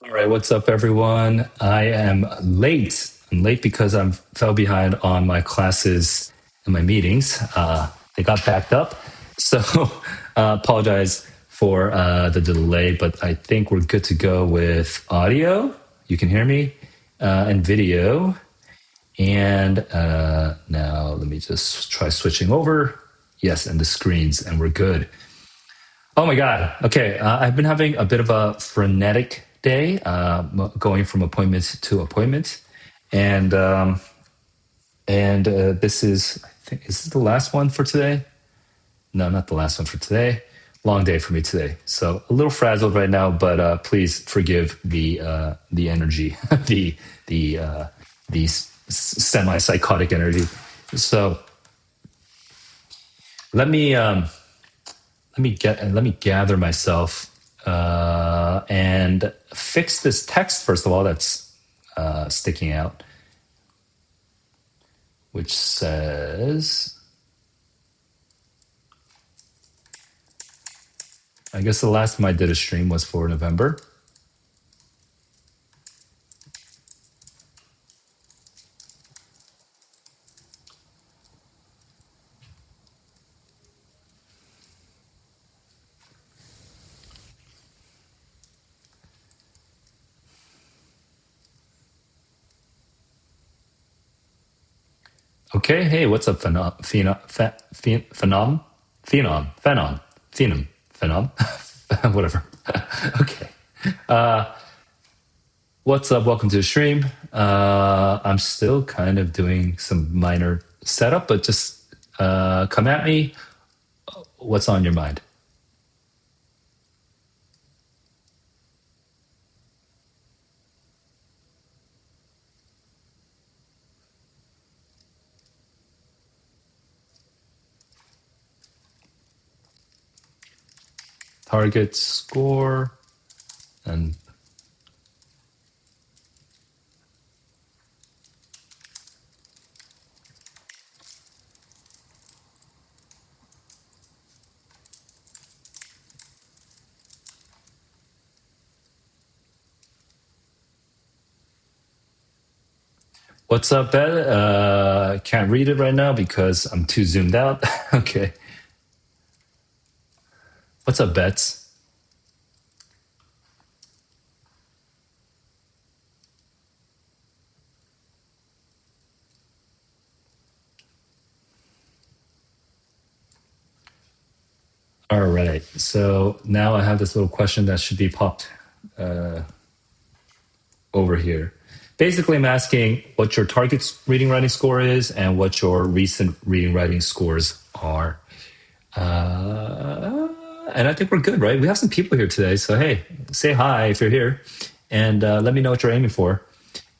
All right, what's up, everyone? I am late. I'm late because I fell behind on my classes and my meetings. They got backed up, so apologize for the delay. But I think we're good to go with audio. You can hear me and video. And now let me just try switching over. Yes, and the screens, and we're good. Oh my God. Okay. I've been having a bit of a frenetic day, going from appointment to appointment. And this is, I think, is this the last one for today? No, not the last one for today. Long day for me today. So a little frazzled right now, but please forgive the energy, the semi psychotic energy. So let me let me gather myself and fix this text first of all that's sticking out, which says, I guess the last time I did a stream was for November. Okay, hey, what's up, Phenom, whatever. Okay. What's up? Welcome to the stream. I'm still kind of doing some minor setup, but just come at me. What's on your mind? Target score and what's up, Ed? Can't read it right now because I'm too zoomed out. Okay. What's up, Bets? All right. So now I have this little question that should be popped over here. Basically, I'm asking what your target reading writing score is and what your recent reading writing scores are. And I think we're good, right? We have some people here today. So, hey, say hi if you're here and let me know what you're aiming for.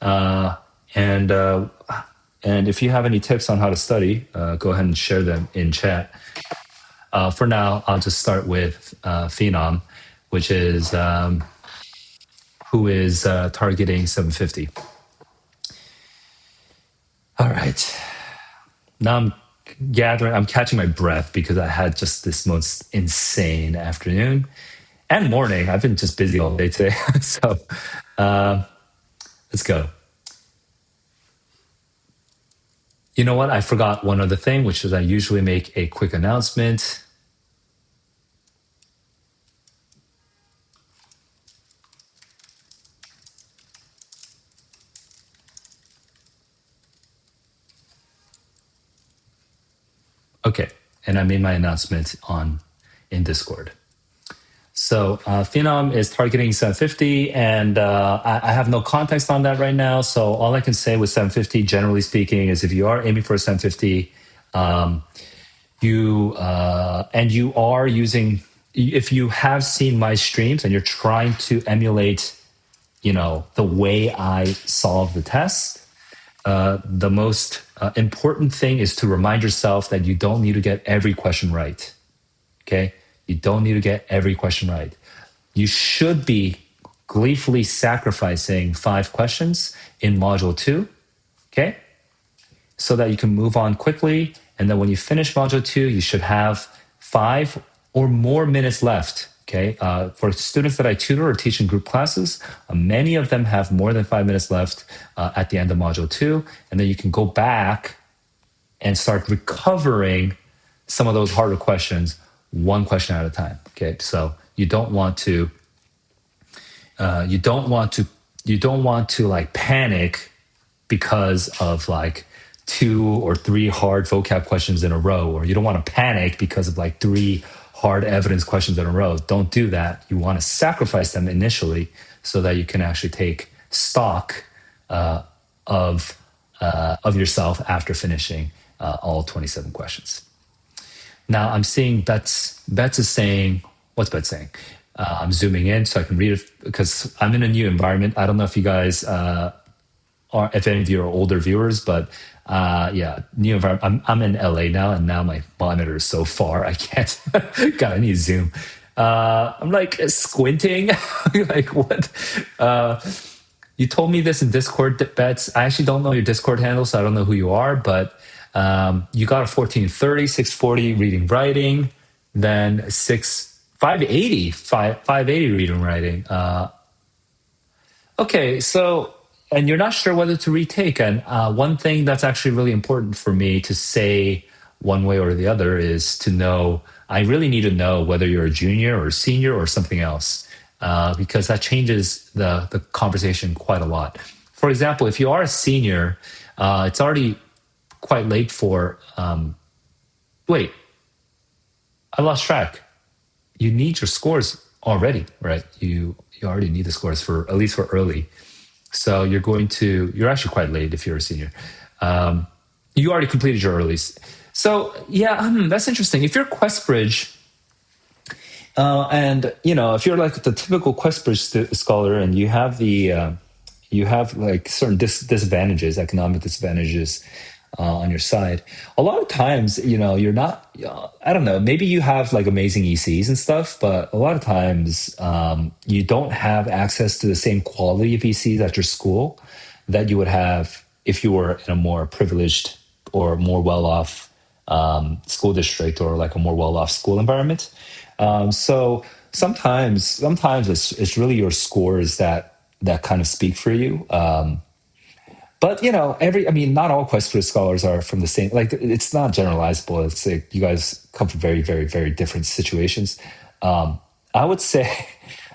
Uh, and and if you have any tips on how to study, go ahead and share them in chat. For now, I'll just start with Phenom, which is who is targeting 750. All right. Now I'm catching my breath because I had just this most insane afternoon and morning. I've been just busy all day today. So let's go. You know what? I forgot one other thing, which is I usually make a quick announcement. Okay. And I made my announcement in Discord. So Phenom is targeting 750, and I have no context on that right now. So all I can say with 750, generally speaking, is if you are aiming for a 750, you are using, if you have seen my streams and you're trying to emulate, the way I solve the test, the most important thing is to remind yourself that you don't need to get every question right. Okay? You don't need to get every question right. You should be gleefully sacrificing 5 questions in module 2, okay? So that you can move on quickly. And then when you finish module 2, you should have 5 or more minutes left, Okay, for students that I tutor or teach in group classes, many of them have more than 5 minutes left at the end of module two, and then you can go back and start recovering some of those harder questions one question at a time. Okay, so you don't want to you don't want to like panic because of like two or three hard vocab questions in a row, or you don't want to panic because of like three hard evidence questions in a row. Don't do that. You want to sacrifice them initially so that you can actually take stock uh, of yourself after finishing all 27 questions. Now I'm seeing Bets is saying, what's Bet saying? I'm zooming in so I can read it because I'm in a new environment. I don't know if you guys are, if any of you are older viewers, but yeah, new environment. I'm in LA now, and now my monitor is so far I can't. God, I need to zoom. I'm like squinting, like what? You told me this in Discord, Bets. I actually don't know your Discord handle, so I don't know who you are, but you got a 1430, 640 reading writing, then 580, 580 reading writing. Okay, so, and you're not sure whether to retake. And one thing that's actually really important for me to say one way or the other is to know, I really need to know whether you're a junior or a senior or something else, because that changes the conversation quite a lot. For example, if you are a senior, it's already quite late for, wait, I lost track. You need your scores already, right? You already need the scores for, at least for early. So you're actually quite late if you're a senior. You already completed your earlies. So yeah, that's interesting. If you're QuestBridge, and if you're like the typical QuestBridge scholar, and you have like certain disadvantages, economic disadvantages on your side. A lot of times, you're not. I don't know. Maybe you have like amazing ECs and stuff, but a lot of times you don't have access to the same quality of ECs at your school that you would have if you were in a more privileged or more well-off school district, or like a more well-off school environment. So sometimes it's really your scores that kind of speak for you. But not all QuestBridge scholars are from the same. Like, it's not generalizable. It's like you guys come from very, very, very different situations. I would say,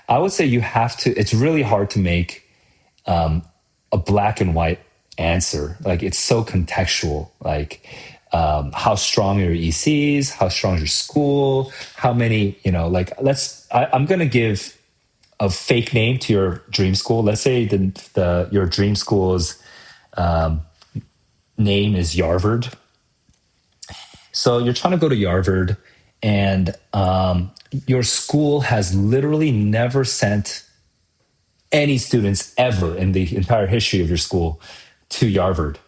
you have to. It's really hard to make a black and white answer. Like, it's so contextual. Like, how strong are your ECs? How strong is your school? How many? I'm going to give a fake name to your dream school. Let's say your dream school's name is Yarvard. So you're trying to go to Yarvard, and your school has literally never sent any students ever in the entire history of your school to Yarvard,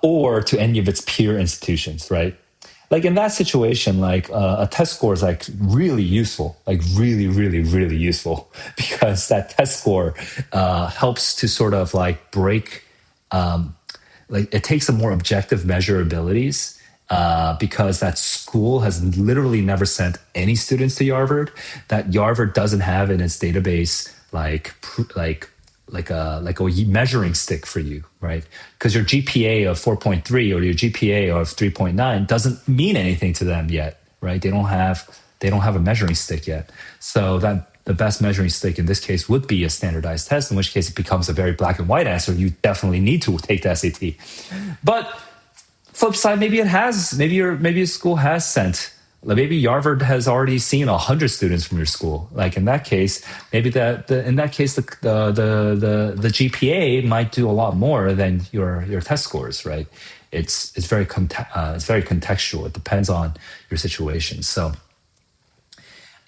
or to any of its peer institutions, right? Like, in that situation, like a test score is like really useful, like really, really, really useful, because that test score helps to sort of like break, like it takes a more objective measurabilities, because that school has literally never sent any students to Yarvard. That Yarvard doesn't have in its database like a measuring stick for you, right? Because your GPA of 4.3 or your GPA of 3.9 doesn't mean anything to them yet, right? They don't have a measuring stick yet. So that the best measuring stick in this case would be a standardized test, in which case it becomes a very black and white answer. You definitely need to take the SAT. But flip side, maybe your school has sent. Maybe Yarvard has already seen 100 students from your school. Like, in that case, maybe the GPA might do a lot more than your test scores, right? It's very contextual. It depends on your situation. So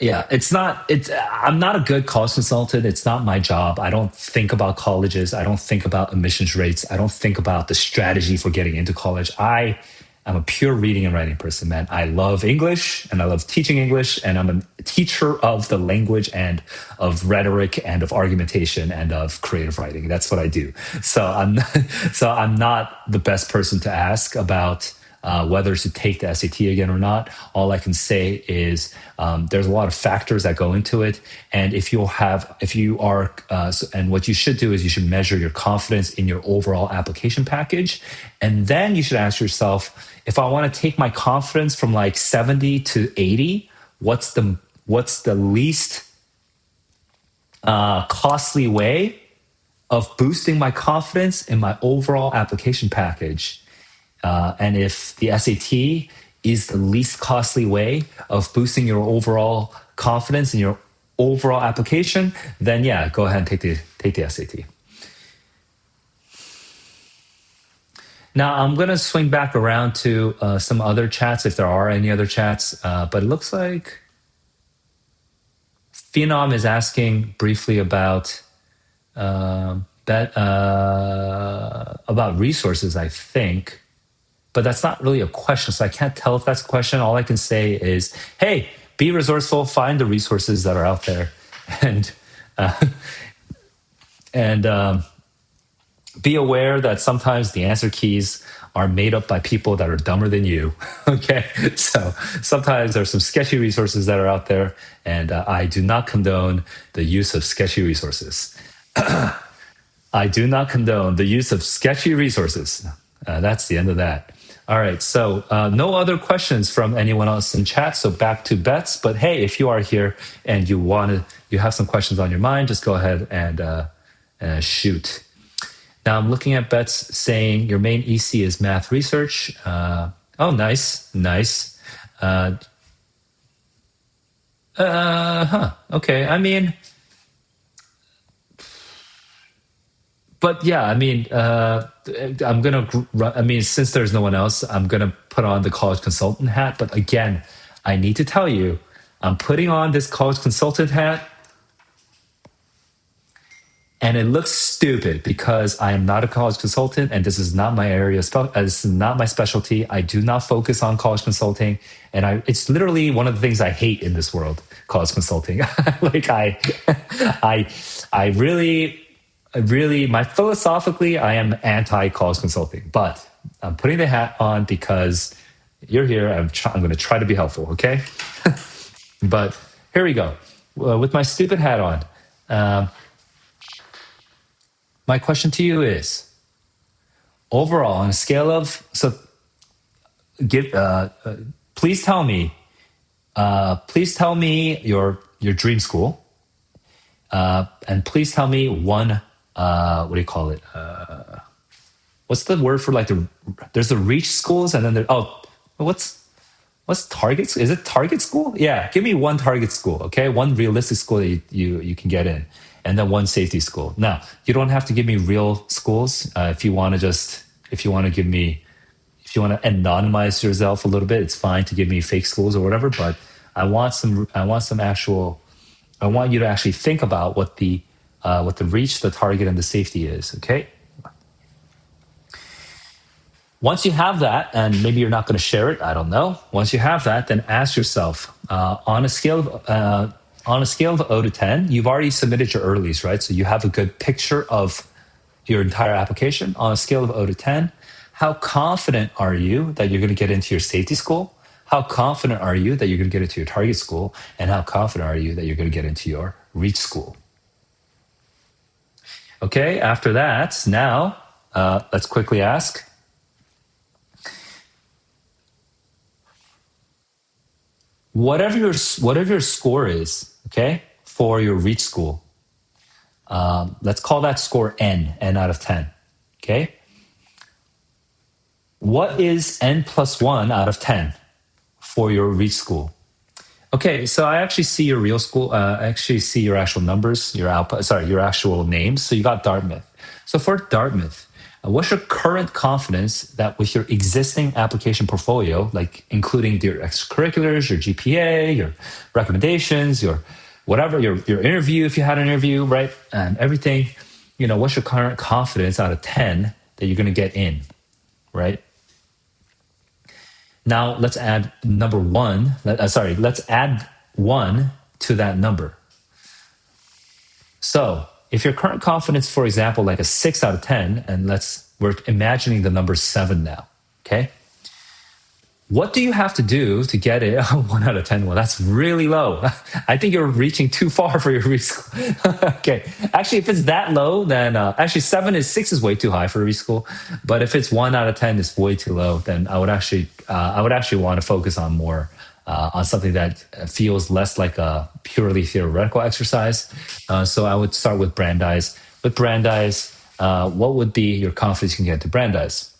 yeah, I'm not a good college consultant. It's not my job. I don't think about colleges. I don't think about admissions rates. I don't think about the strategy for getting into college. I'm a pure reading and writing person, man. I love English, and I love teaching English, and I'm a teacher of the language and of rhetoric and of argumentation and of creative writing. That's what I do. So I'm not the best person to ask about whether to take the SAT again or not. All I can say is there's a lot of factors that go into it, and if you are, and what you should do is you should measure your confidence in your overall application package, and then you should ask yourself, if I want to take my confidence from like 70 to 80, what's the least costly way of boosting my confidence in my overall application package. And if the SAT is the least costly way of boosting your overall confidence in your overall application, then yeah, go ahead and take the SAT. Now I'm gonna swing back around to some other chats if there are any other chats, but it looks like Phenom is asking briefly about about resources, I think, but that's not really a question, so I can't tell if that's a question. All I can say is, hey, be resourceful, find the resources that are out there, and uh, and be aware that sometimes the answer keys are made up by people that are dumber than you. Okay, so sometimes there's some sketchy resources that are out there, and I do not condone the use of sketchy resources. I do not condone the use of sketchy resources. That's the end of that. All right, so no other questions from anyone else in chat. So back to bets. But hey, if you are here and you have some questions on your mind, just go ahead and shoot. Now I'm looking at bets saying your main EC is math research. Oh, nice. Okay. I mean, but yeah, I mean, since there's no one else, I'm gonna put on the college consultant hat. But again, I need to tell you, I'm putting on this college consultant hat, and it looks stupid because I am not a college consultant, and this is not my area. This is not my specialty. I do not focus on college consulting, and it's literally one of the things I hate in this world. College consulting, like I really, philosophically, I am anti-college consulting, but I'm putting the hat on because you're here. I'm going to try to be helpful, okay? But here we go. With my stupid hat on, my question to you is, overall, on a scale of, please tell me your dream school, and please tell me one. What do you call it? What's the word for there's the reach schools, and then what's target? Is it target school? Yeah, give me one target school, okay? One realistic school that you can get in, and then one safety school. Now, you don't have to give me real schools. If you want to anonymize yourself a little bit, it's fine to give me fake schools or whatever. But I want some actual. I want you to actually think about what the reach, the target, and the safety is. Okay. Once you have that, and maybe you're not going to share it, I don't know. Once you have that, then ask yourself on a scale of 0 to 10, you've already submitted your earlies, right? So you have a good picture of your entire application. On a scale of 0 to 10, how confident are you that you're going to get into your safety school? How confident are you that you're going to get into your target school? And how confident are you that you're going to get into your reach school? Okay, after that, now let's quickly ask, whatever your score is, okay, for your reach school, let's call that score N out of 10, okay? What is N plus 1 out of 10 for your reach school? Okay, so I actually see your real school. I actually see your actual numbers, your actual names. So you got Dartmouth. So for Dartmouth, what's your current confidence that with your existing application portfolio, like including your extracurriculars, your GPA, your recommendations, your whatever, your interview, if you had an interview, right, and everything, what's your current confidence out of 10 that you're going to get in, right? Now let's add let's add 1 to that number. So if your current confidence, for example, like a 6 out of 10, and we're imagining the number 7 now, okay? What do you have to do to get it? 1 out of 10. Well, that's really low. I think you're reaching too far for your reschool. Okay. Actually, if it's that low, then actually 6 is way too high for reschool. But if it's 1 out of 10 is way too low, then I would actually want to focus on more on something that feels less like a purely theoretical exercise. So I would start with Brandeis. With Brandeis, what would be your confidence you can get to Brandeis?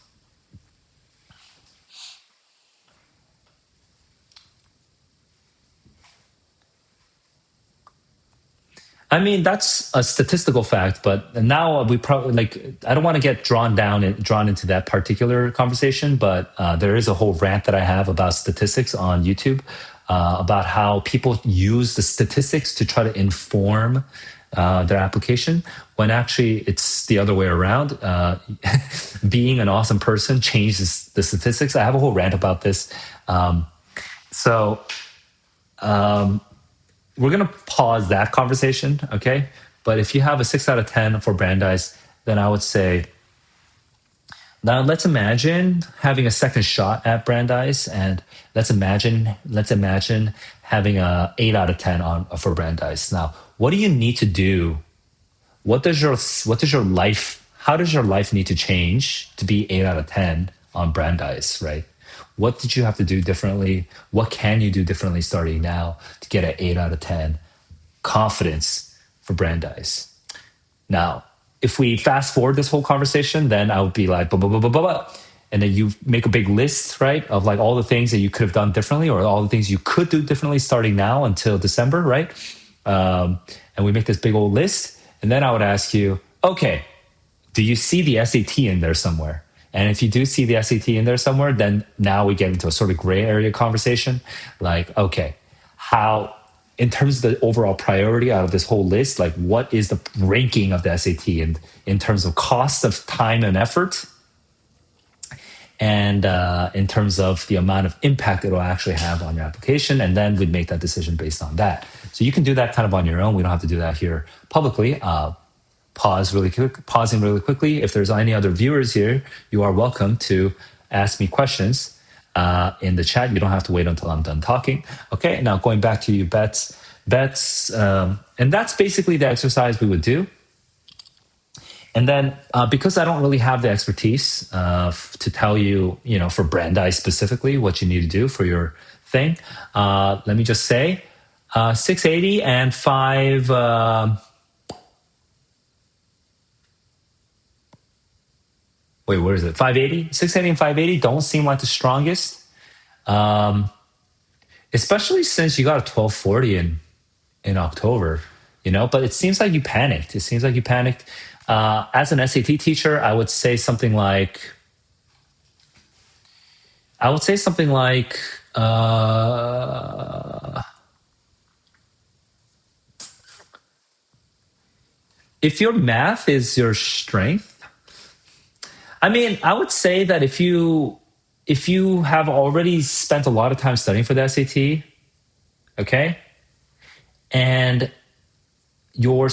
I mean, that's a statistical fact, but now we probably I don't want to get drawn into that particular conversation, but there is a whole rant that I have about statistics on YouTube, about how people use the statistics to try to inform their application when actually it's the other way around. Being an awesome person changes the statistics. I have a whole rant about this. So we're going to pause that conversation, okay? But if you have a 6 out of 10 for Brandeis, then I would say, now let's imagine having a second shot at Brandeis, and let's imagine having a 8 out of 10 on for Brandeis. Now, what do you need to do? What does your life how does your life need to change to be 8 out of 10 on Brandeis, right? What did you have to do differently? What can you do differently starting now to get an 8 out of 10 confidence for Brandeis? Now, if we fast forward this whole conversation, then I would be like, blah, blah, blah, blah, blah, blah. And then you make a big list, right, of like all the things that you could have done differently or all the things you could do differently starting now until December, right? And we make this big old list. And then I would ask you, okay, do you see the SAT in there somewhere? And if you do see the SAT in there somewhere, then now we get into a sort of gray area conversation. Like, okay, how, in terms of the overall priority out of this whole list, like what is the ranking of the SAT in terms of cost of time and effort? And in terms of the amount of impact it will actually have on your application. And then we'd make that decision based on that. So you can do that kind of on your own. We don't have to do that here publicly. Pausing really quickly. If there's any other viewers here, you are welcome to ask me questions in the chat. You don't have to wait until I'm done talking. Okay, now going back to you, Bets, and that's basically the exercise we would do. And then because I don't really have the expertise to tell you, for Brandeis specifically, what you need to do for your thing, let me just say 680 and 5. Wait, where is it? 580? 680 and 580 don't seem like the strongest, especially since you got a 1240 in October, but it seems like you panicked. It seems like you panicked. As an SAT teacher, I would say something like, if your math is your strength, I mean, I would say that if you have already spent a lot of time studying for the SAT, okay, and your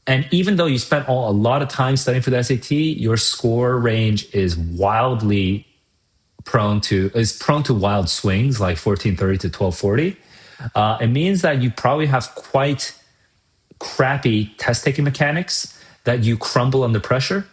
and even though you spent a lot of time studying for the SAT, your score range is prone to wild swings like 1430 to 1240. It means that you probably have quite crappy test taking mechanics that you crumble under pressure.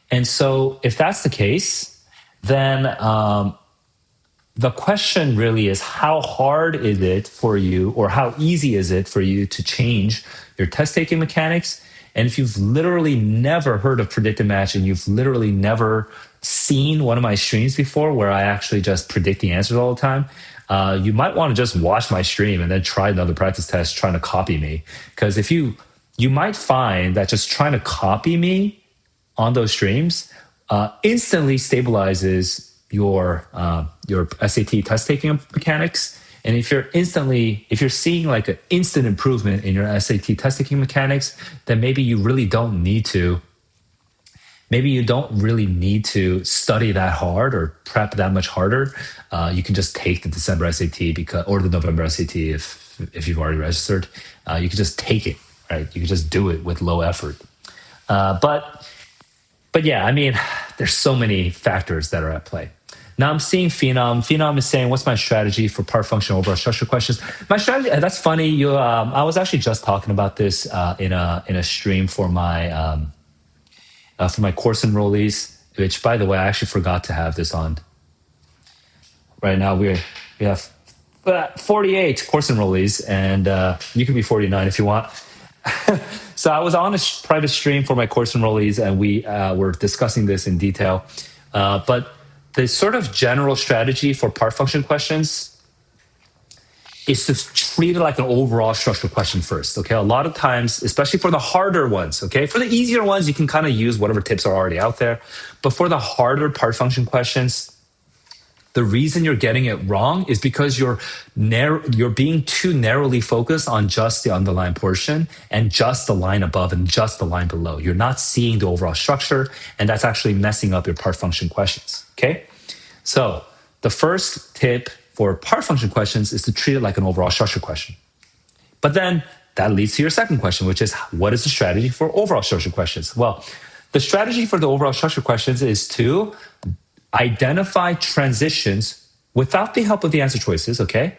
And so, if that's the case, then the question really is how hard is it for you, or how easy is it for you to change your test taking mechanics? And if you've literally never heard of predictive match and you've literally never seen one of my streams before where I actually just predict the answers all the time, you might want to just watch my stream and then try another practice test trying to copy me. Because if you might find that just trying to copy me on those streams instantly stabilizes your SAT test taking mechanics. And if you're seeing like an instant improvement in your SAT test taking mechanics, then maybe you don't really need to study that hard or prep that much harder. You can just take the December SAT or the November SAT if you've already registered. You can just take it, right? You can just do it with low effort. But yeah, I mean, there's so many factors that are at play. Now I'm seeing Phenom. Phenom is saying, "What's my strategy for part function overall structure questions?" My strategy. That's funny. You. I was actually just talking about this in a stream for my course enrollees. Which, by the way, I actually forgot to have this on. Right now we have 48 course enrollees, and you can be 49 if you want. So I was on a private stream for my course enrollees, and we were discussing this in detail. But the sort of general strategy for part function questions is to treat it like an overall structural question first. Okay, a lot of times, especially for the harder ones. Okay, for the easier ones, you can kind of use whatever tips are already out there. But for the harder part function questions, the reason you're getting it wrong is because you're being too narrowly focused on just the underlying portion and just the line above and just the line below. You're not seeing the overall structure, and that's actually messing up your part function questions. Okay, so the first tip for part function questions is to treat it like an overall structure question. But then that leads to your second question, which is, what is the strategy for overall structure questions? Well, the strategy for the overall structure questions is to identify transitions without the help of the answer choices, okay?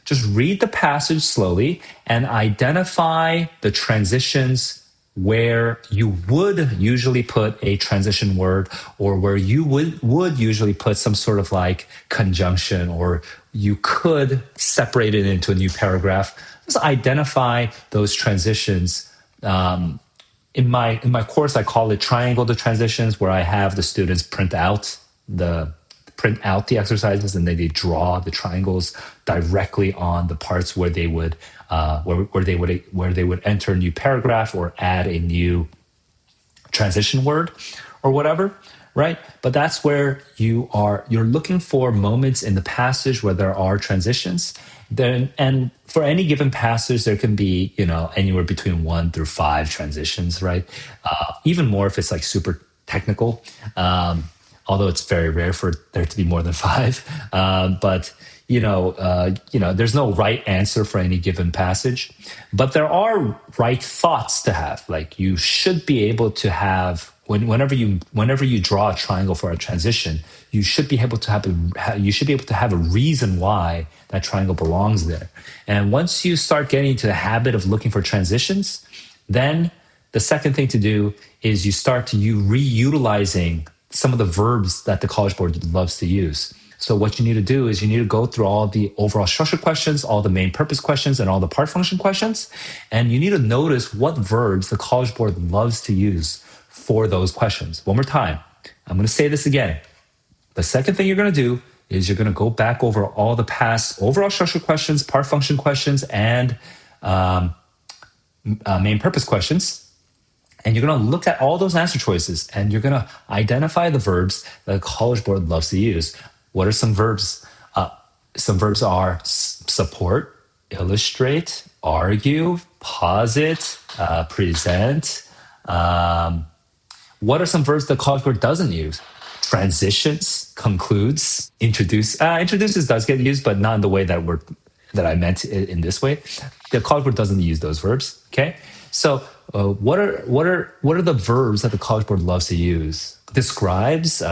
Just read the passage slowly and identify the transitions where you would usually put a transition word, or where you would usually put some sort of like conjunction, or you could separate it into a new paragraph. Just identify those transitions. In my course, I call it triangle the transitions, where I have the students print out the exercises, and then they draw the triangles directly on the parts where they would enter a new paragraph or add a new transition word or whatever, right? But that's where you're looking for moments in the passage where there are transitions. And for any given passage, there can be, anywhere between 1 through 5 transitions, right? Even more if it's like super technical. Although it's very rare for there to be more than 5. But there's no right answer for any given passage. But there are right thoughts to have. Like, you should be able to have, whenever you draw a triangle for a transition, you should be able to have a reason why that triangle belongs there. And once you start getting into the habit of looking for transitions, then the second thing to do is you start to reutilizing some of the verbs that the College Board loves to use. So what you need to do is you need to go through all the overall structure questions, all the main purpose questions, and all the part function questions. And you need to notice what verbs the College Board loves to use for those questions. One more time. I'm going to say this again. The second thing you're going to do is you're going to go back over all the past overall structure questions, part function questions, and main purpose questions. And you're going to look at all those answer choices, and you're going to identify the verbs that the College Board loves to use. What are some verbs? Some verbs are support, illustrate, argue, posit, present. What are some verbs the College Board doesn't use? Transitions, concludes, introduce. Introduces does get used, but not in the way that I meant it in this way. The College Board doesn't use those verbs. Okay, so what are the verbs that the College Board loves to use? Describes.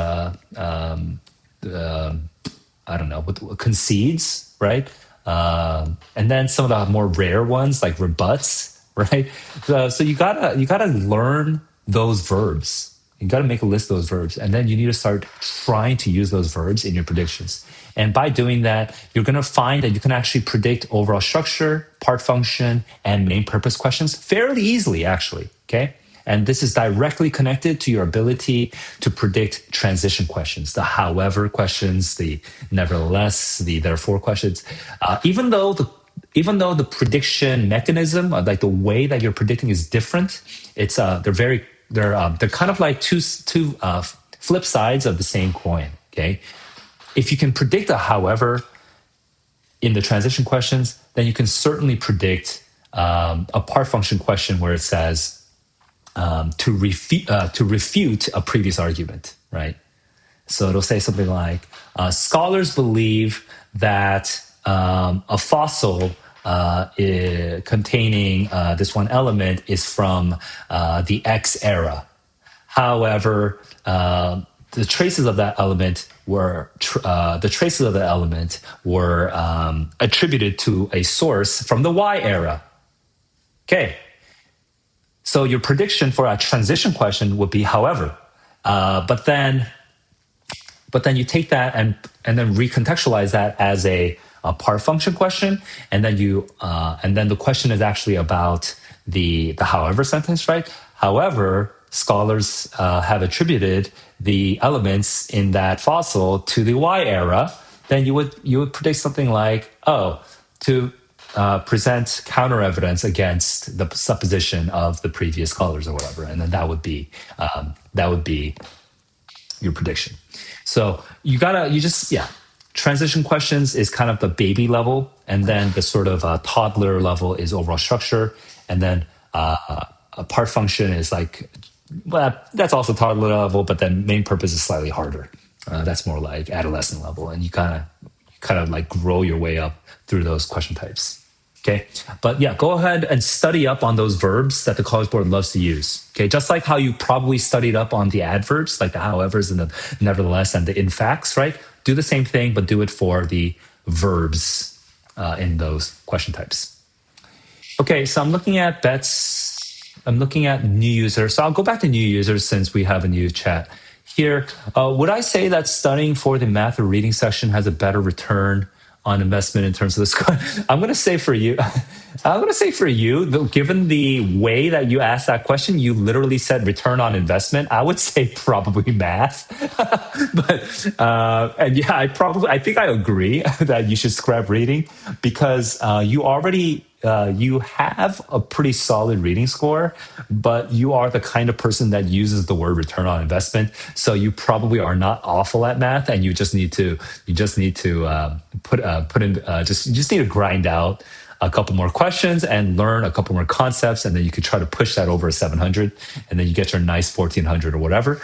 I don't know, concedes, right? And then some of the more rare ones like rebuts, right? So you gotta learn those verbs. You gotta make a list of those verbs, and then you need to start trying to use those verbs in your predictions. And by doing that, you're gonna find that you can actually predict overall structure, part function, and main purpose questions fairly easily, actually. Okay. And this is directly connected to your ability to predict transition questions, the however questions, the nevertheless, the therefore questions. Even though the prediction mechanism, like the way that you're predicting, is different, they're kind of like two flip sides of the same coin. Okay, if you can predict a however in the transition questions, then you can certainly predict a part function question where it says, to refute a previous argument, right? So it'll say something like, scholars believe that a fossil containing this one element is from the X era. However, the traces of that element were attributed to a source from the Y era. Okay, so your prediction for a transition question would be however, but then you take that and then recontextualize that as a part function question, and then the question is actually about the however sentence, right? However, scholars have attributed the elements in that fossil to the Y era. Then you would predict something like, oh, to present counter evidence against the supposition of the previous scholars or whatever, and then that would be your prediction. So transition questions is kind of the baby level, and then the sort of toddler level is overall structure, and then a part function is like, well, that's also toddler level, but then main purpose is slightly harder. That's more like adolescent level, and you kind of like grow your way up through those question types. Okay. But yeah, go ahead and study up on those verbs that the College Board loves to use. Okay. Just like how you probably studied up on the adverbs, like the howevers and the nevertheless and the in facts, right? Do the same thing, but do it for the verbs in those question types. Okay. So I'm looking at bets. I'm looking at new users. So I'll go back to new users since we have a new chat here. Would I say that studying for the math or reading section has a better return on investment in terms of the score? I'm going to say for you, given the way that you asked that question, you literally said return on investment. I would say probably math, and yeah, I think I agree that you should scrap reading because you have a pretty solid reading score, but you are the kind of person that uses the word return on investment. So you probably are not awful at math, and you just need to just need to grind out a couple more questions and learn a couple more concepts, and then you could try to push that over a 700, and then you get your nice 1400 or whatever.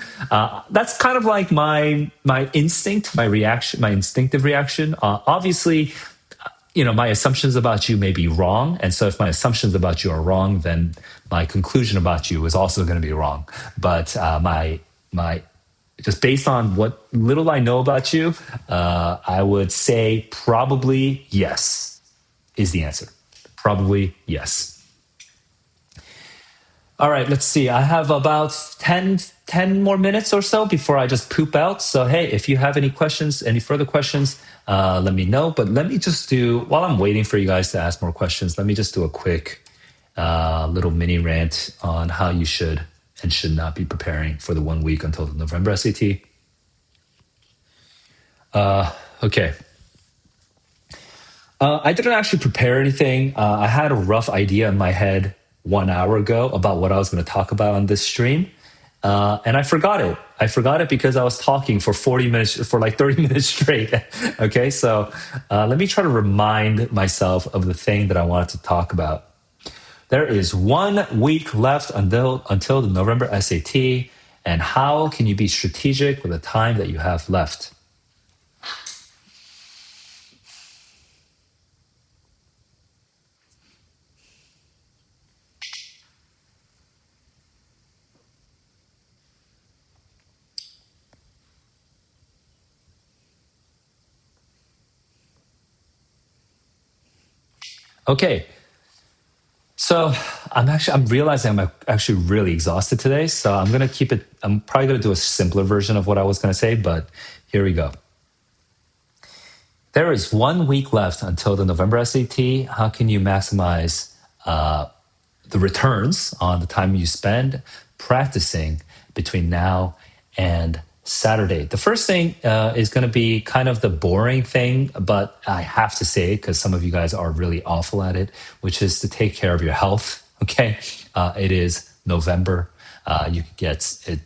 That's kind of like my instinct, my reaction, my instinctive reaction. Obviously, my assumptions about you may be wrong. And so if my assumptions about you are wrong, then my conclusion about you is also going to be wrong. But my just based on what little I know about you, I would say probably yes is the answer. Probably yes. All right, let's see. I have about 10 more minutes or so before I just poop out. So, hey, if you have any questions, any further questions, let me know. But let me just while I'm waiting for you guys to ask more questions, let me just do a quick little mini rant on how you should and should not be preparing for the 1 week until the November SAT. Okay. I didn't actually prepare anything. I had a rough idea in my head 1 hour ago about what I was going to talk about on this stream. And I forgot it. I forgot it because I was talking for 40 minutes, for like 30 minutes straight. Okay, so let me try to remind myself of the thing that I wanted to talk about. There is 1 week left until the November SAT. And how can you be strategic with the time that you have left? Okay, so I'm realizing I'm actually really exhausted today. So I'm probably gonna do a simpler version of what I was gonna say, but here we go. There is 1 week left until the November SAT. How can you maximize the returns on the time you spend practicing between now and Saturday? The first thing is going to be kind of the boring thing, but I have to say it because some of you guys are really awful at it, which is to take care of your health. Okay, it is November. You could get it.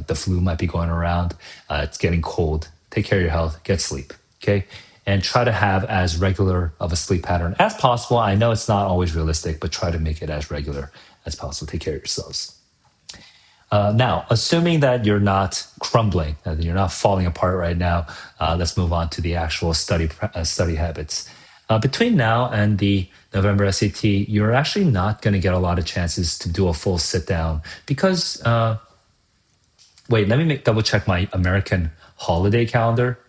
The flu might be going around. It's getting cold. Take care of your health. Get sleep. Okay. And try to have as regular of a sleep pattern as possible. I know it's not always realistic, but try to make it as regular as possible. Take care of yourselves. Now, assuming that you're not crumbling, that you're not falling apart right now, let's move on to the actual study habits. Between now and the November SAT, you're actually not going to get a lot of chances to do a full sit down because Wait, let me double check my American holiday calendar.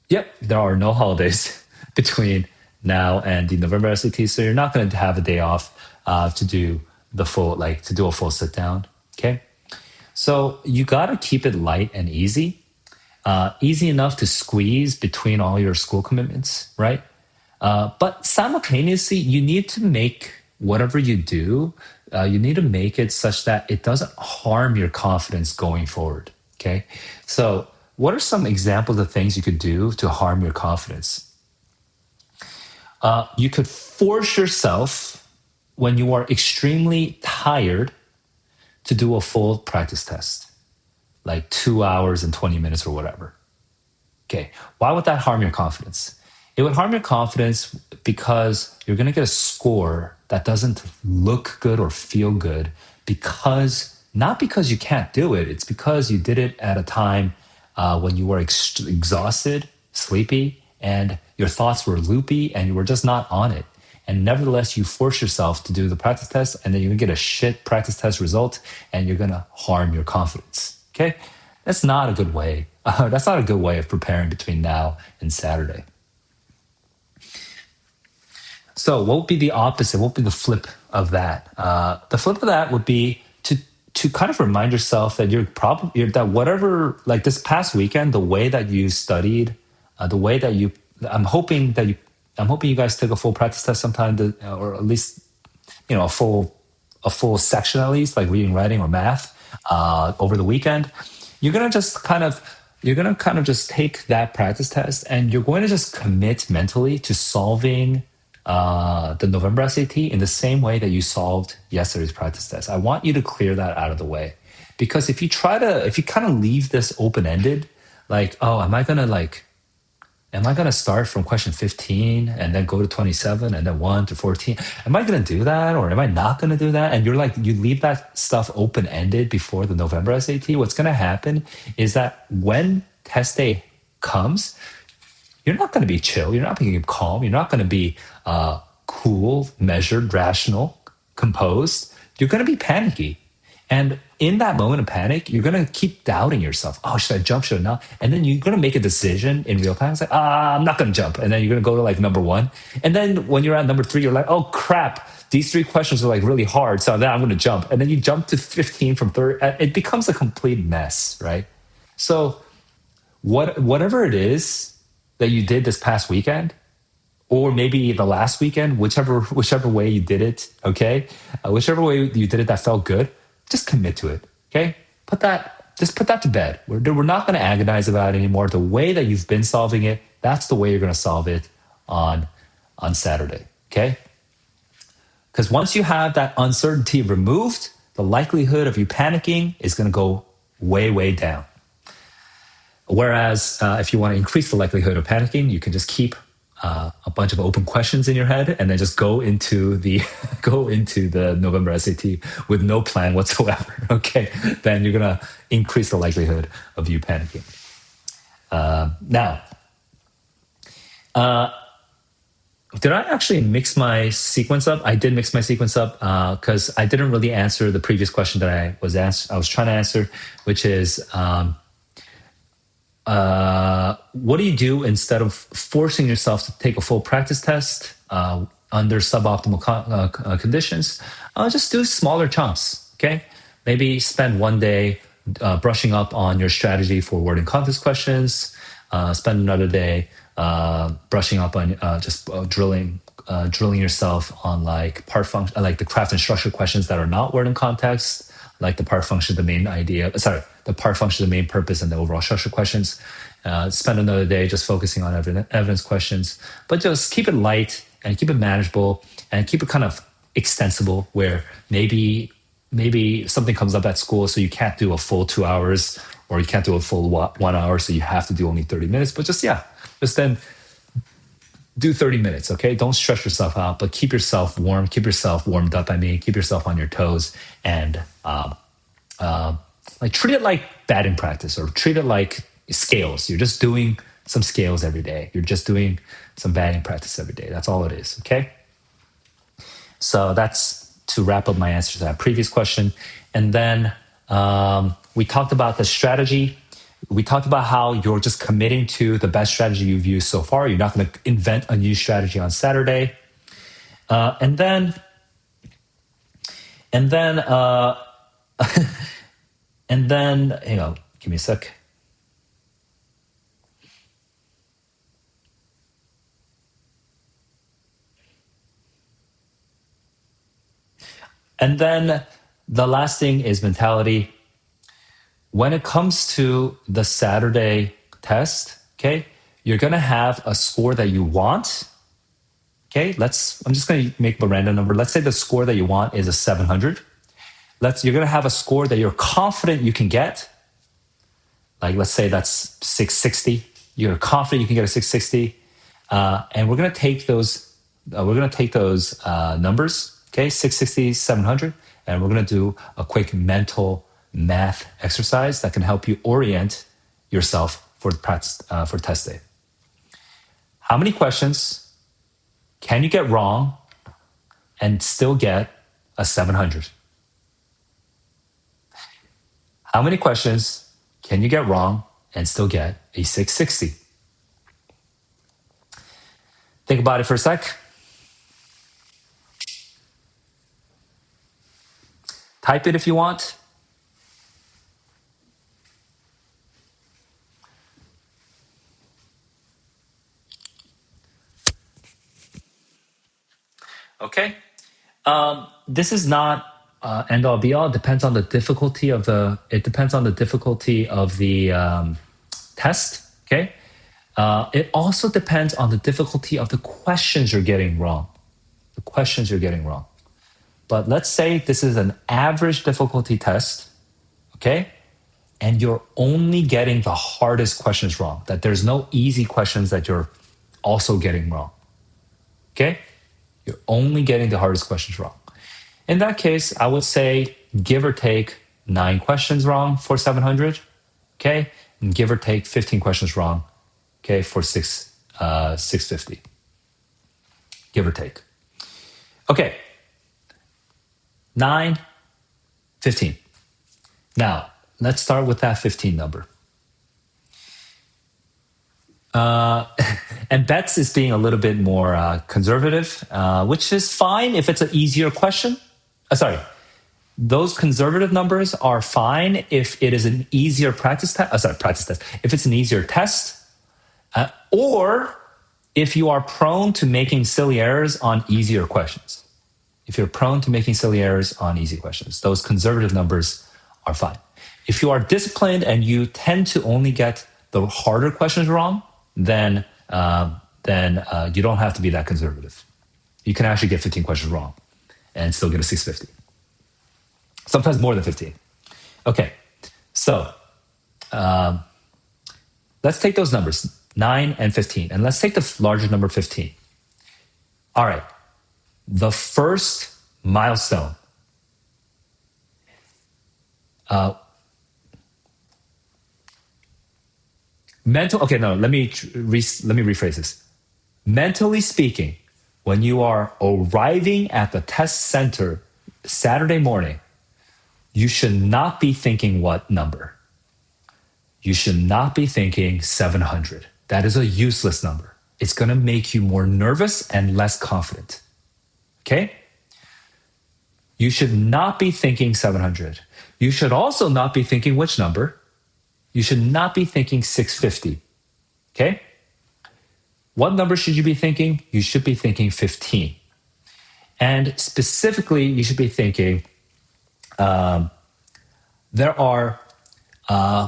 Yep, there are no holidays between now and the November SAT, so you're not going to have a day off to do the full, like to do a full sit down. Okay, so you got to keep it light and easy, easy enough to squeeze between all your school commitments, right? But simultaneously, you need to make whatever you do, you need to make it such that it doesn't harm your confidence going forward. Okay. So, what are some examples of things you could do to harm your confidence? You could force yourself when you are extremely tired to do a full practice test, like 2 hours and 20 minutes or whatever. Okay, why would that harm your confidence? It would harm your confidence because you're going to get a score that doesn't look good or feel good because not because you can't do it, it's because you did it at a time when you were exhausted, sleepy, and your thoughts were loopy and you were just not on it. And nevertheless, you force yourself to do the practice test and then you're going to get a shit practice test result and you're going to harm your confidence. Okay? That's not a good way. That's not a good way of preparing between now and Saturday. So, what would be the opposite? What would be the flip of that? The flip of that would be to kind of remind yourself that you're probably that whatever like this past weekend, the way that you studied, the way that you, I'm hoping that you, I'm hoping you guys took a full practice test sometime, or at least a full section at least, like reading, writing, or math over the weekend. You're gonna just kind of you're gonna kind of just take that practice test and you're going to just commit mentally to solving the November SAT in the same way that you solved yesterday's practice test. I want you to clear that out of the way because if you kind of leave this open ended, like, oh, am I going to start from question 15 and then go to 27 and then 1 to 14? Am I going to do that or am I not going to do that? And you're like, you leave that stuff open ended before the November SAT. What's going to happen is that when test day comes, you're not going to be chill. You're not going to be calm. You're not going to be cool, measured, rational, composed. You're going to be panicky. And in that moment of panic, you're going to keep doubting yourself. Oh, should I jump? Should I not? And then you're going to make a decision in real time. It's like, I'm not going to jump. And then you're going to go to like number one. And then when you're at number three, you're like, oh, crap. These three questions are like really hard. So then I'm going to jump. And then you jump to 15 from third. It becomes a complete mess, right? So whatever it is that you did this past weekend, or maybe the last weekend, whichever way you did it, okay, whichever way you did it that felt good, just commit to it, okay. Just put that to bed. We're not going to agonize about it anymore. The way that you've been solving it, that's the way you're going to solve it on Saturday, okay. Because once you have that uncertainty removed, the likelihood of you panicking is going to go way down. Whereas if you want to increase the likelihood of panicking, you can just keep a bunch of open questions in your head and then just go into the go into the November SAT with no plan whatsoever. Okay, then you're gonna increase the likelihood of you panicking. Now, did I actually mix my sequence up? I did mix my sequence up because I didn't really answer the previous question that I was trying to answer, which is. What do you do instead of forcing yourself to take a full practice test under suboptimal conditions? Just do smaller chunks, okay? Maybe spend one day brushing up on your strategy for word and context questions. Spend another day brushing up on drilling yourself on like part function, like the craft and structure questions that are not word and context, like the part function, the main idea. Sorry, the part function, the main purpose, and the overall structure questions. Spend another day just focusing on evidence questions, but just keep it light and keep it manageable and keep it kind of extensible. Where maybe something comes up at school, so you can't do a full 2 hours, or you can't do a full 1 hour, so you have to do only 30 minutes. But just then do 30 minutes, okay? Don't stress yourself out, but keep yourself warm. Keep yourself warmed up. Keep yourself on your toes, and like treat it like batting practice, or treat it like scales. You're just doing some scales every day. You're just doing some batting practice every day. That's all it is, okay? So that's to wrap up my answer to that previous question. And then we talked about the strategy. We talked about how you're just committing to the best strategy you've used so far. You're not going to invent a new strategy on Saturday. And then, and then, and then, hang on, give me a sec. And then the last thing is mentality. When it comes to the Saturday test, okay, you're going to have a score that you want. Okay, I'm just going to make a random number. Let's say the score that you want is a 700. You're going to have a score that you're confident you can get. Like, let's say that's 660. You're confident you can get a 660. And we're going to take those numbers, okay, 660, 700, and we're going to do a quick mental math exercise that can help you orient yourself for test day. How many questions can you get wrong and still get a 700? How many questions can you get wrong and still get a 660? Think about it for a sec. Type it if you want. Okay. This is not end all be all. It depends on the difficulty of the. It depends on the difficulty of the test. Okay. It also depends on the difficulty of the questions you're getting wrong. The questions you're getting wrong. But let's say this is an average difficulty test. Okay. And you're only getting the hardest questions wrong. That there's no easy questions that you're also getting wrong. Okay. You're only getting the hardest questions wrong. In that case, I would say give or take 9 questions wrong for 700, okay? And give or take 15 questions wrong, okay, for 650. Give or take. Okay. 9, 15. Now, let's start with that 15 number. And Betts is being a little bit more conservative, which is fine if it's an easier question. Sorry, those conservative numbers are fine if it is an easier practice test. Practice test. If it's an easier test, or if you are prone to making silly errors on easier questions. If you're prone to making silly errors on easy questions, those conservative numbers are fine. If you are disciplined and you tend to only get the harder questions wrong, then you don't have to be that conservative. You can actually get 15 questions wrong and still get a 650. Sometimes more than 15. Okay, so let's take those numbers, 9 and 15, and let's take the larger number 15. All right, the first milestone. Okay, no, let me rephrase this. Mentally speaking, when you are arriving at the test center Saturday morning, you should not be thinking what number. You should not be thinking 700. That is a useless number. It's going to make you more nervous and less confident. Okay? You should not be thinking 700. You should also not be thinking which number? You should not be thinking 650. Okay? What number should you be thinking? You should be thinking 15. And specifically, you should be thinking there are,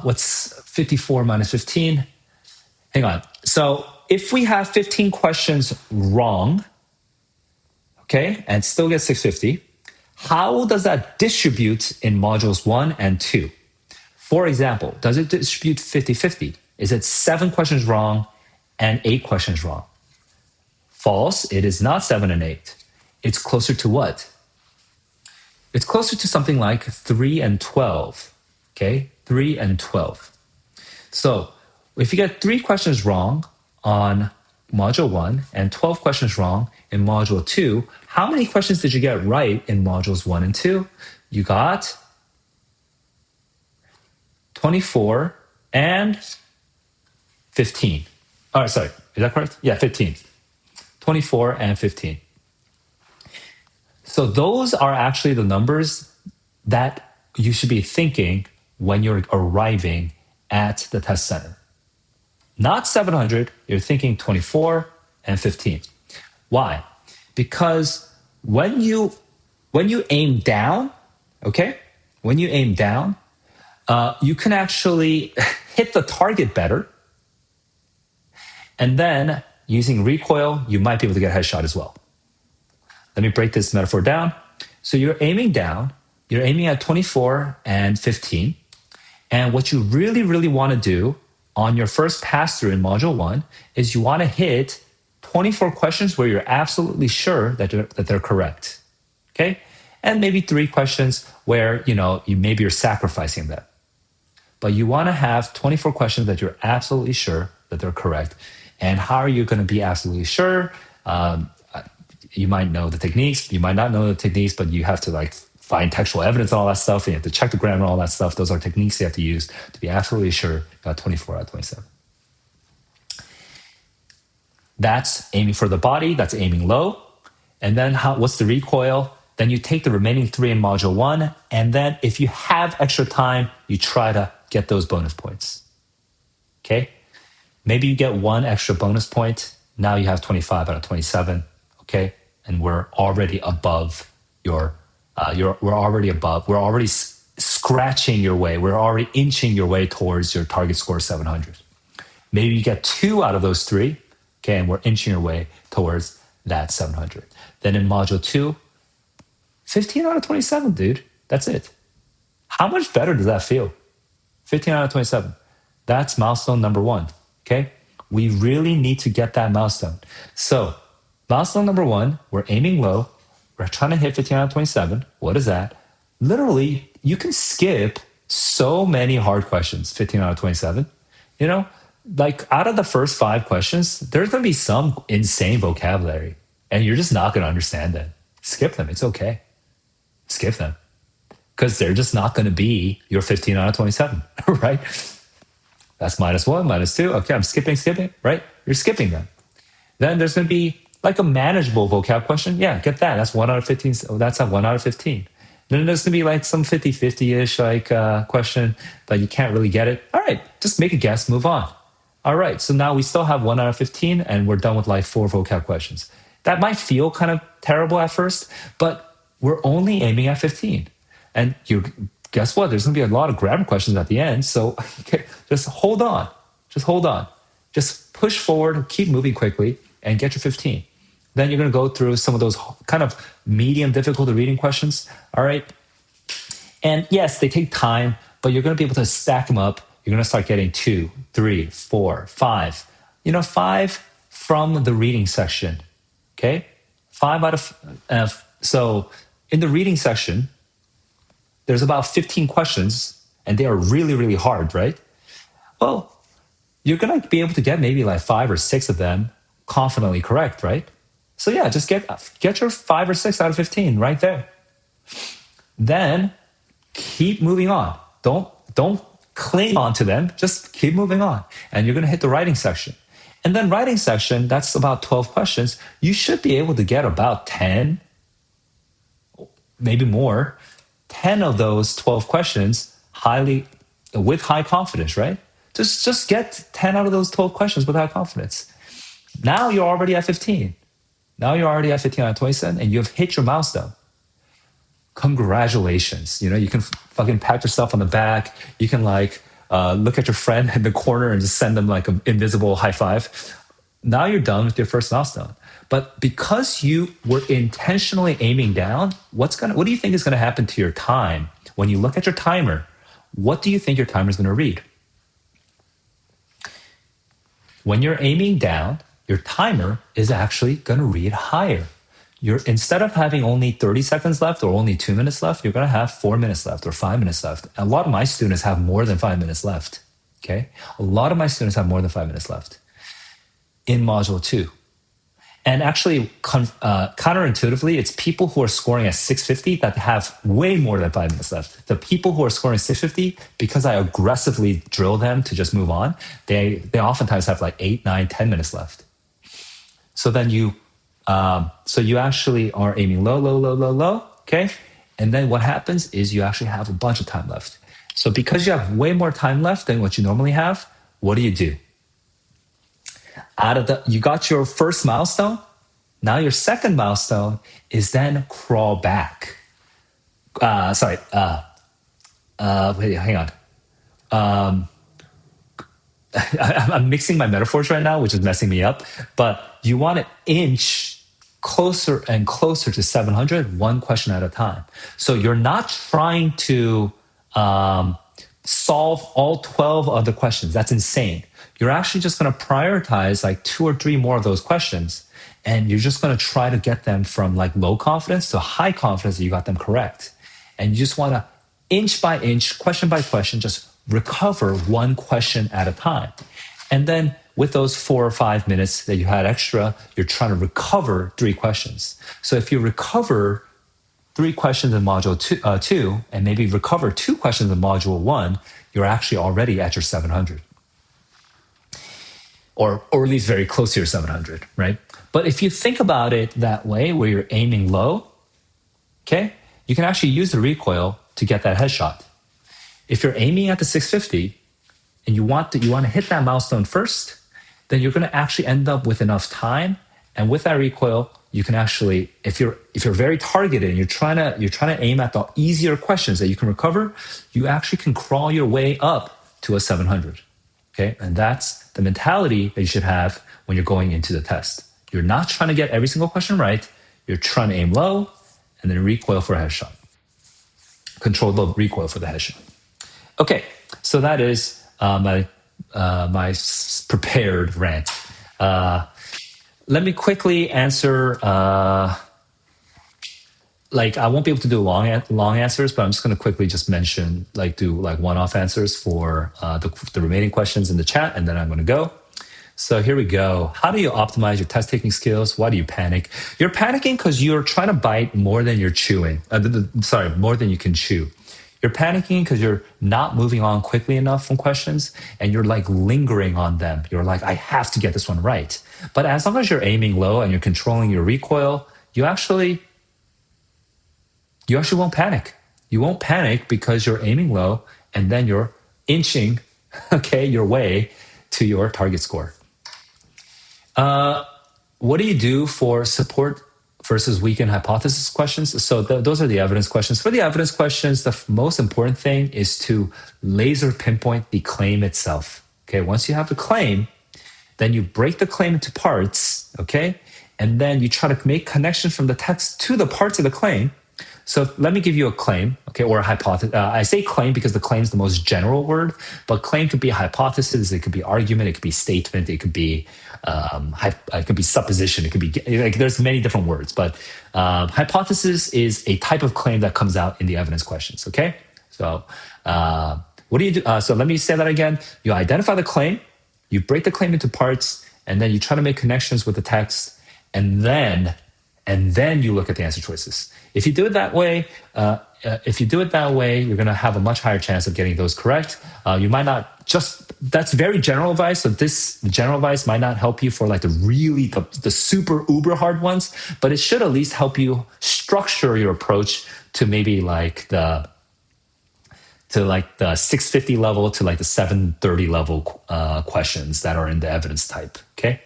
what's 54 minus 15? Hang on. So if we have 15 questions wrong, okay, and still get 650, how does that distribute in modules 1 and 2? For example, does it distribute 50-50? Is it 7 questions wrong and 8 questions wrong? False. It is not 7 and 8. It's closer to what? It's closer to something like 3 and 12. Okay? 3 and 12. So if you get 3 questions wrong on Module 1 and 12 questions wrong in Module 2, how many questions did you get right in Modules 1 and 2? You got 24 and 15. Oh, sorry. Is that correct? Yeah, 15. 24 and 15. So those are actually the numbers that you should be thinking when you're arriving at the test center. Not 700, you're thinking 24 and 15. Why? Because when you aim down, okay? When you aim down, you can actually hit the target better. And then using recoil, you might be able to get a headshot as well. Let me break this metaphor down. So you're aiming down, you're aiming at 24 and 15. And what you really, really want to do on your first pass through in Module 1 is you want to hit 24 questions where you're absolutely sure that they're correct. Okay? And maybe 3 questions where, maybe you're sacrificing them. But you want to have 24 questions that you're absolutely sure that they're correct. And how are you going to be absolutely sure? You might know the techniques, you might not know the techniques, but you have to find textual evidence and all that stuff. And you have to check the grammar and all that stuff. Those are techniques you have to use to be absolutely sure you got 24 out of 27. That's aiming for the body, that's aiming low. And then what's the recoil? Then you take the remaining 3 in Module 1, and then if you have extra time, you try to get those bonus points. Okay? Maybe you get 1 extra bonus point. Now you have 25 out of 27. Okay? And we're already above we're already scratching your way. We're already inching your way towards your target score 700. Maybe you get 2 out of those 3. Okay? And we're inching your way towards that 700. Then in Module 2, 15 out of 27, dude. That's it. How much better does that feel? 15 out of 27. That's milestone number 1. Okay? We really need to get that milestone. So, milestone number 1, we're aiming low. We're trying to hit 15 out of 27. What is that? Literally, you can skip so many hard questions, 15 out of 27. Out of the first 5 questions, there's going to be some insane vocabulary, and you're just not going to understand them. Skip them. It's okay. Skip them. Because they're just not going to be your 15 out of 27, right? That's -1, -2. Okay, I'm skipping, right? You're skipping them. Then there's going to be a manageable vocab question. Yeah, get that. That's 1 out of 15. So that's a 1 out of 15. Then there's going to be some 50-50-ish question, but you can't really get it. All right, just make a guess, move on. All right, so now we still have 1 out of 15, and we're done with 4 vocab questions. That might feel kind of terrible at first, but we're only aiming at 15. And guess what? There's going to be a lot of grammar questions at the end. So just hold on. Just hold on. Just push forward, keep moving quickly, and get your 15. Then you're going to go through some of those kind of medium difficulty reading questions. All right. And yes, they take time, but you're going to be able to stack them up. You're going to start getting 2, 3, 4, 5. 5 from the reading section. Okay. 5 out of, so in the reading section, there's about 15 questions, and they are really, really hard, right? Well, you're going to be able to get maybe 5 or 6 of them confidently correct, right? So yeah, just get your 5 or 6 out of 15 right there. Then keep moving on. Don't cling on to them. Just keep moving on. And you're going to hit the writing section. And then writing section, that's about 12 questions. You should be able to get about 10, maybe more, 10 of those 12 questions with high confidence, right? Just get 10 out of those 12 questions with high confidence. Now you're already at 15. Now you're already at 15 out of 27, and you have hit your milestone. Congratulations. You can fucking pat yourself on the back. You can look at your friend in the corner and just send them an invisible high five. Now you're done with your first milestone. But because you were intentionally aiming down, what do you think is going to happen to your time? When you look at your timer, what do you think your timer is going to read? When you're aiming down, your timer is actually going to read higher. Instead of having only 30 seconds left or only 2 minutes left, you're going to have 4 minutes left or 5 minutes left. A lot of my students have more than 5 minutes left. Okay? A lot of my students have more than 5 minutes left. in Module 2. And actually, counterintuitively, it's people who are scoring at 650 that have way more than 5 minutes left. The people who are scoring 650, because I aggressively drill them to just move on, they oftentimes have like 8, 9, 10 minutes left. So then you actually are aiming low, low, low, low, low, okay? And then what happens is you actually have a bunch of time left. So because you have way more time left than what you normally have, what do? You got your first milestone. Now your second milestone is then crawl back. Wait, hang on. I'm mixing my metaphors right now, which is messing me up. But you want to inch closer and closer to 700, one question at a time. So you're not trying to solve all 12 of the questions. That's insane. You're actually just going to prioritize like 2 or 3 more of those questions. And you're just going to try to get them from like low confidence to high confidence that you got them correct. And you just want to inch by inch, question by question, just recover one question at a time. And then with those 4 or 5 minutes that you had extra, you're trying to recover 3 questions. So if you recover 3 questions in module 2 and maybe recover 2 questions in module 1, you're actually already at your 700. Or at least very close to your 700, right? But if you think about it that way, where you're aiming low, okay, you can actually use the recoil to get that headshot. If you're aiming at the 650 and you want to hit that milestone first, then you're going to actually end up with enough time. And with that recoil, you can actually, if you're very targeted and you're trying to aim at the easier questions that you can recover, you actually can crawl your way up to a 700. Okay, and that's the mentality that you should have when you're going into the test. You're not trying to get every single question right. You're trying to aim low and then recoil for a headshot. Control the recoil for the headshot. Okay, so that is my prepared rant. Let me quickly answer. I won't be able to do long answers, but I'm just going to quickly just mention, do one-off answers for the remaining questions in the chat, and then I'm going to go. So here we go. How do you optimize your test taking skills? Why do you panic? You're panicking because you're trying to bite more than you're chewing. More than you can chew. You're panicking because you're not moving on quickly enough from questions, and you're lingering on them. You're like, I have to get this one right. But as long as you're aiming low and you're controlling your recoil, you actually won't panic. You won't panic because you're aiming low and then you're inching, your way to your target score. What do you do for support versus weakened hypothesis questions? So those are the evidence questions. For the evidence questions, the most important thing is to laser pinpoint the claim itself. Okay, once you have the claim, then you break the claim into parts, okay? And then you try to make connections from the text to the parts of the claim. So let me give you a claim, okay, or a hypothesis. I say claim because the claim is the most general word, but claim could be a hypothesis, it could be argument, it could be statement, it could be supposition, it could be there's many different words. But hypothesis is a type of claim that comes out in the evidence questions. Okay, so what do you do? So let me say that again. You identify the claim, you break the claim into parts, and then you try to make connections with the text, and then you look at the answer choices. If you do it that way, you're going to have a much higher chance of getting those correct. You might not that's very general advice. So this general advice might not help you for the super uber hard ones, but it should at least help you structure your approach to maybe the 650 level to the 730 level questions that are in the evidence type. Okay.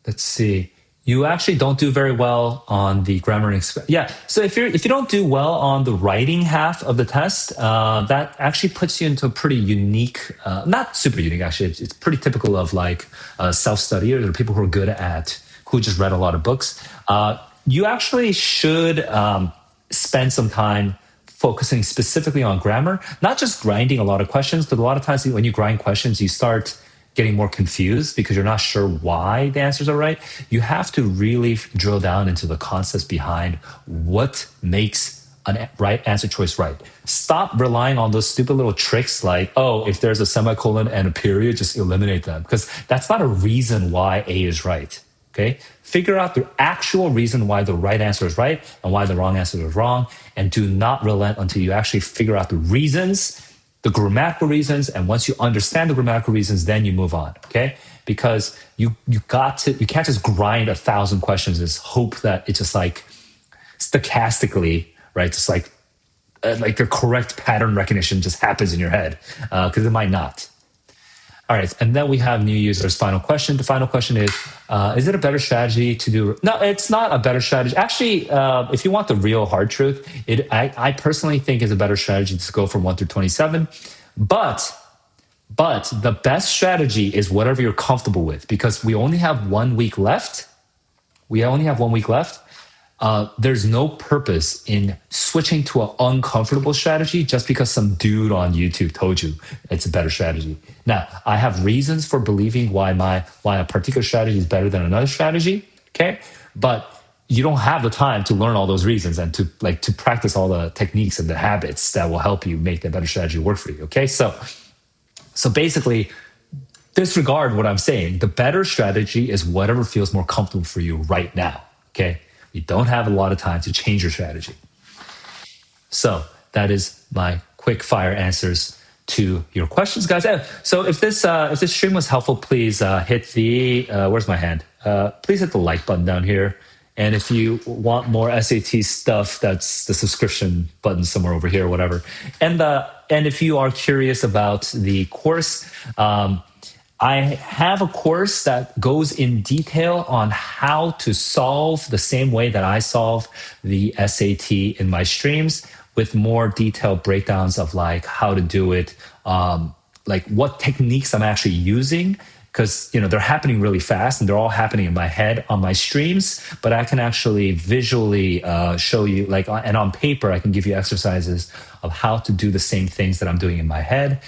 Let's see. You actually don't do very well on the grammar and So if you don't do well on the writing half of the test, that actually puts you into a pretty unique, not super unique actually. It's pretty typical of self-study or people who are good at who just read a lot of books. You actually should spend some time focusing specifically on grammar, not just grinding a lot of questions. Because a lot of times when you grind questions, you start getting more confused because you're not sure why the answers are right. You have to really drill down into the concepts behind what makes a right answer choice right. Stop relying on those stupid little tricks like, oh, if there's a semicolon and a period, just eliminate them. Because that's not a reason why A is right. Okay? Figure out the actual reason why the right answer is right and why the wrong answer is wrong. And do not relent until you actually figure out the reasons, the grammatical reasons. And once you understand the grammatical reasons, then you move on. Okay? Because you can't just grind 1,000 questions and hope that it's just like stochastically, right? Just like the correct pattern recognition just happens in your head, because it might not. All right, and then we have new users' final question. The final question is it a better strategy to do? No, it's not a better strategy. Actually, if you want the real hard truth, I personally think is a better strategy to go from 1 through 27. But the best strategy is whatever you're comfortable with, because we only have 1 week left. There's no purpose in switching to an uncomfortable strategy just because some dude on YouTube told you it's a better strategy. Now, I have reasons for believing why a particular strategy is better than another strategy, okay? But you don't have the time to learn all those reasons and to practice all the techniques and the habits that will help you make that better strategy work for you, okay? So basically, disregard what I'm saying. The better strategy is whatever feels more comfortable for you right now, okay? You don't have a lot of time to change your strategy. So that is my quick fire answers to your questions, guys. So if this stream was helpful, please hit the where's my hand? Please hit the like button down here. And if you want more SAT stuff, that's the subscription button somewhere over here, or whatever. And if you are curious about the course, I have a course that goes in detail on how to solve the same way that I solve the SAT in my streams, with more detailed breakdowns of like how to do it, like what techniques I'm actually using, because they're happening really fast and they're all happening in my head on my streams, but I can actually visually show you, like, and on paper I can give you exercises of how to do the same things that I'm doing in my head.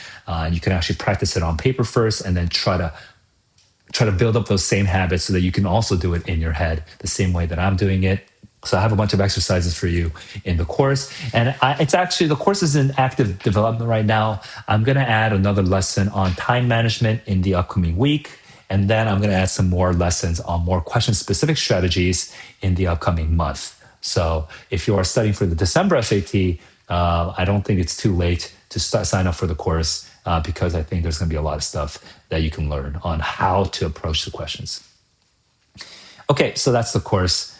You can actually practice it on paper first and then try to build up those same habits so that you can also do it in your head the same way that I'm doing it. So I have a bunch of exercises for you in the course. And the course is in active development right now. I'm going to add another lesson on time management in the upcoming week. And then I'm going to add some more lessons on more question-specific strategies in the upcoming month. So if you are studying for the December SAT, I don't think it's too late to sign up for the course, because I think there's going to be a lot of stuff that you can learn on how to approach the questions. Okay, so that's the course.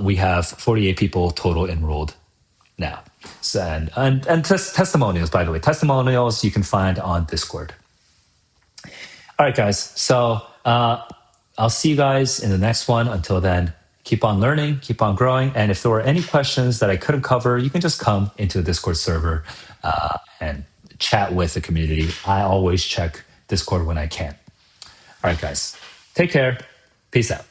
We have 48 people total enrolled now. So, and testimonials, by the way. Testimonials you can find on Discord. All right, guys. So I'll see you guys in the next one. Until then, keep on learning, keep on growing. And if there were any questions that I couldn't cover, you can just come into the Discord server and chat with the community. I always check Discord when I can. All right, guys. Take care. Peace out.